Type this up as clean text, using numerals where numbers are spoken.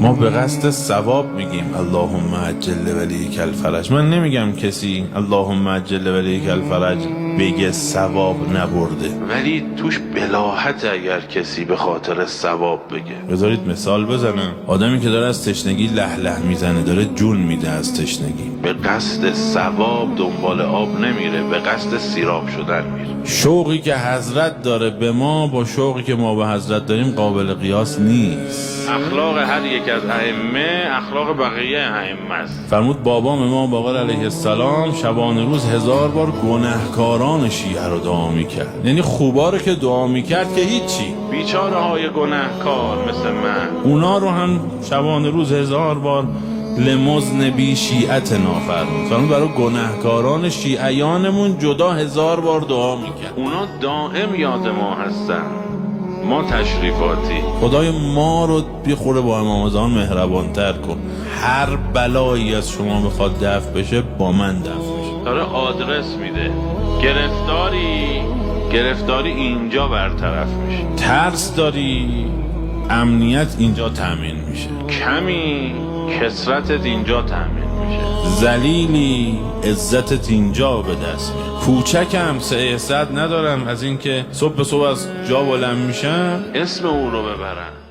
ما به قصد ثواب میگیم اللهم عجل ولیک الفرج. من نمیگم کسی اللهم عجل ولیک الفرج بگه ثواب نبرده، ولی توش بلاحت اگر کسی به خاطر ثواب بگه. بذارید مثال بزنم. آدمی که داره از تشنگی له له میزنه، داره جون میده از تشنگی، به قصد ثواب دنبال آب نمیره، به قصد سیراب شدن میره. شوقی که حضرت داره به ما با شوقی که ما به حضرت داریم قابل قیاس نیست. اخلاق هر یک از ائمه اخلاق بقیه ائمه است. فرمود بابام امام باقر علیه السلام شبانه روز 1000 بار گناهکاران شیعه رو دعا میکرد. یعنی خوبا رو که دعا میکرد که هیچی، بیچاره های گناهکار مثل من، اونا رو هم شبانه روز 1000 بار لمذنبی شیعتنا فرمود. فرمود برای گناهکاران شیعیانمون جدا 1000 بار دعا میکرد. اونا دائم یاد ما هستن، ما تشریفاتی. خدای ما رو بیخوره با امام زمان مهربانتر کن. هر بلایی از شما میخواد دفع بشه با من دفع میشه. داره آدرس میده، گرفتاری اینجا برطرف میشه، ترس داری امنیت اینجا تامین میشه، کمی کثرتت اینجا تامین میشه، ذلیلی عزتت اینجا به دست میاد. کوچکم سعی ندارم از اینکه صبح به صبح از جا بلند میشن اسم او رو ببرن.